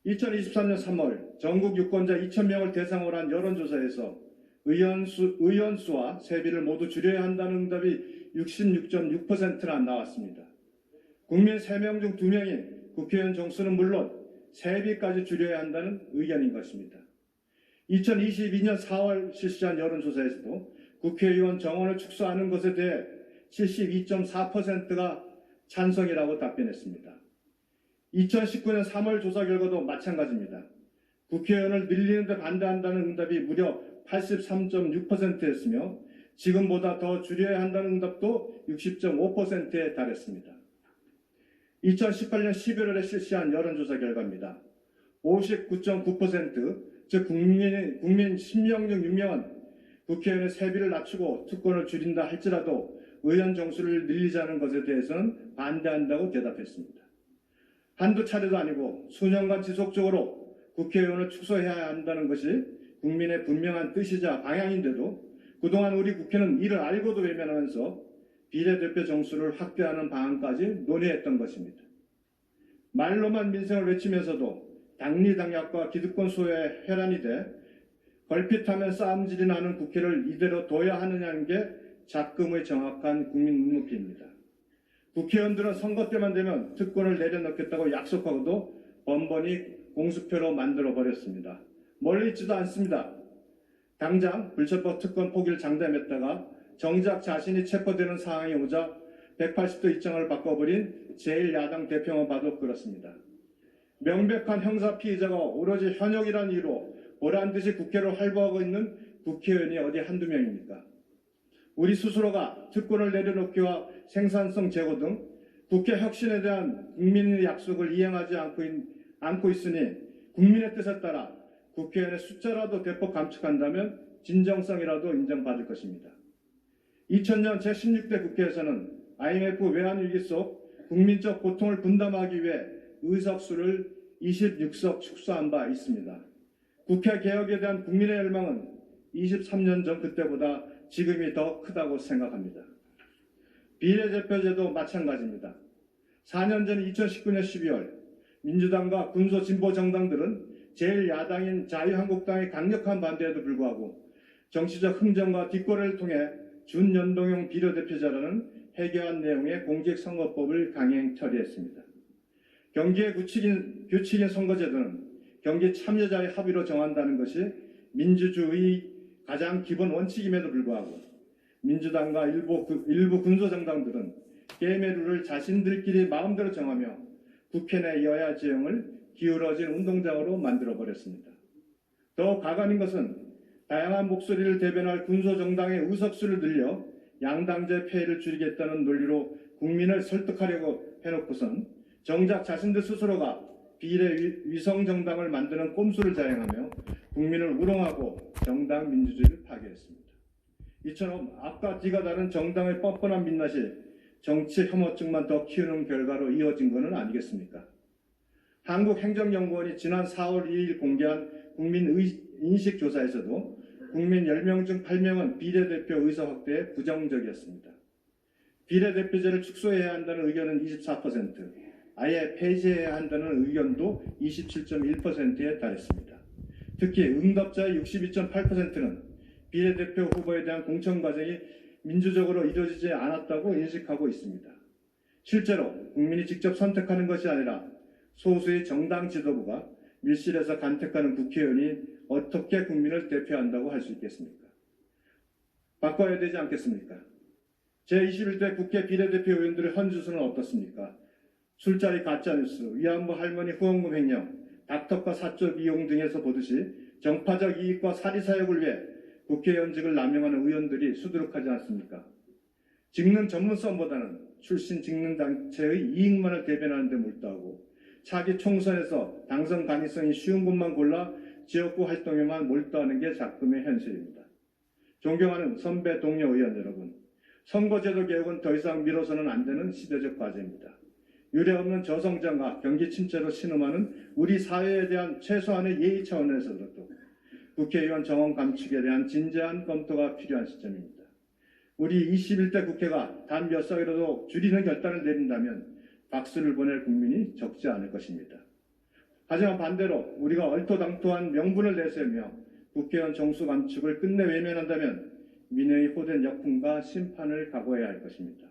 2023년 3월 전국 유권자 2,000명을 대상으로 한 여론조사에서 의원수와 세비를 모두 줄여야 한다는 응답이 66.6%나 나왔습니다. 국민 3명 중 2명인 국회의원 정수는 물론 세비까지 줄여야 한다는 의견인 것입니다. 2022년 4월 실시한 여론조사에서도 국회의원 정원을 축소하는 것에 대해 72.4%가 찬성이라고 답변했습니다. 2019년 3월 조사 결과도 마찬가지입니다. 국회의원을 늘리는 데 반대한다는 응답이 무려 83.6%였으며 지금보다 더 줄여야 한다는 응답도 60.5%에 달했습니다. 2018년 11월에 실시한 여론조사 결과입니다. 59.9%, 즉 국민 10명 중 6명은 국회의원의 세비를 낮추고 특권을 줄인다 할지라도 의원 정수를 늘리자는 것에 대해서는 반대한다고 대답했습니다. 한두 차례도 아니고 수년간 지속적으로 국회의원을 축소해야 한다는 것이 국민의 분명한 뜻이자 방향인데도 그동안 우리 국회는 이를 알고도 외면하면서 비례대표 정수를 확대하는 방안까지 논의했던 것입니다. 말로만 민생을 외치면서도 당리당략과 기득권 소외에 혈안이 돼 걸핏하면 싸움질이 나는 국회를 이대로 둬야 하느냐는 게 작금의 정확한 국민 눈높이입니다. 국회의원들은 선거 때만 되면 특권을 내려놓겠다고 약속하고도 번번이 공수표로 만들어버렸습니다. 멀리 있지도 않습니다. 당장 불체포 특권 포기를 장담했다가 정작 자신이 체포되는 상황이 오자 180도 입장을 바꿔버린 제1야당 대표만 봐도 그렇습니다. 명백한 형사 피의자가 오로지 현역이라는 이유로 보란듯이 국회를 활보하고 있는 국회의원이 어디 한두 명입니까? 우리 스스로가 특권을 내려놓기와 생산성 제고 등 국회 혁신에 대한 국민의 약속을 이행하지 않고 있으니 국민의 뜻에 따라 국회의원의 숫자라도 대폭 감축한다면 진정성이라도 인정받을 것입니다. 2000년 제16대 국회에서는 IMF 외환위기 속 국민적 고통을 분담하기 위해 의석수를 26석 축소한 바 있습니다. 국회 개혁에 대한 국민의 열망은 23년 전 그때보다 지금이 더 크다고 생각합니다. 비례대표제도 마찬가지입니다. 4년 전 2019년 12월 민주당과 군소 진보 정당들은 제1야당인 자유한국당의 강력한 반대에도 불구하고 정치적 흥정과 뒷거래를 통해 준연동형 비례대표제라는 해괴한 내용의 공직선거법을 강행 처리했습니다. 경기의 규칙인 선거제도는 경기 참여자의 합의로 정한다는 것이 민주주의의 가장 기본 원칙임에도 불구하고 민주당과 일부 군소정당들은 게임의 룰을 자신들끼리 마음대로 정하며 국회 내 여야 지형을 기울어진 운동장으로 만들어버렸습니다. 더 가관인 것은 다양한 목소리를 대변할 군소정당의 의석수를 늘려 양당제 폐해를 줄이겠다는 논리로 국민을 설득하려고 해놓고선 정작 자신들 스스로가 비례 위성정당을 만드는 꼼수를 자행하며 국민을 우롱하고 정당 민주주의를 파괴했습니다. 이처럼 앞과 뒤가 다른 정당의 뻔뻔한 민낯이 정치 혐오증만 더 키우는 결과로 이어진 것은 아니겠습니까? 한국행정연구원이 지난 4월 2일 공개한 국민인식조사에서도 국민 10명 중 8명은 비례대표 의석 확대에 부정적이었습니다. 비례대표제를 축소해야 한다는 의견은 24%, 아예 폐지해야 한다는 의견도 27.1%에 달했습니다. 특히 응답자의 62.8%는 비례대표 후보에 대한 공천 과정이 민주적으로 이루어지지 않았다고 인식하고 있습니다. 실제로 국민이 직접 선택하는 것이 아니라 소수의 정당 지도부가 밀실에서 간택하는 국회의원이 어떻게 국민을 대표한다고 할 수 있겠습니까? 바꿔야 되지 않겠습니까? 제21대 국회 비례대표 의원들의 헌주수는 어떻습니까? 술자리 가짜뉴스, 위안부 할머니 후원금 횡령, 닥터카 사적 이용 등에서 보듯이 정파적 이익과 사리사욕을 위해 국회의원직을 남용하는 의원들이 수두룩하지 않습니까? 직능 전문성보다는 출신 직능 단체의 이익만을 대변하는 데 몰두하고 차기 총선에서 당선 가능성이 쉬운 곳만 골라 지역구 활동에만 몰두하는 게 작금의 현실입니다. 존경하는 선배 동료 의원 여러분, 선거제도 개혁은 더 이상 미뤄서는 안 되는 시대적 과제입니다. 유례없는 저성장과 경기 침체로 신음하는 우리 사회에 대한 최소한의 예의 차원에서도 국회의원 정원 감축에 대한 진지한 검토가 필요한 시점입니다. 우리 21대 국회가 단 몇 석이라도 줄이는 결단을 내린다면 박수를 보낼 국민이 적지 않을 것입니다. 하지만 반대로 우리가 얼토당토한 명분을 내세우며 국회의원 정수 감축을 끝내 외면한다면 민의의 호된 역풍과 심판을 각오해야 할 것입니다.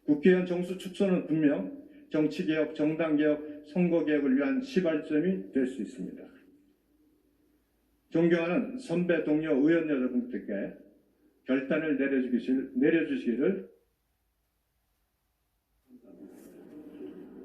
국회의원 정수 축소는 분명 정치개혁, 정당개혁, 선거개혁을 위한 시발점이 될 수 있습니다. 존경하는 선배 동료 의원 여러분들께 결단을 내려주시기를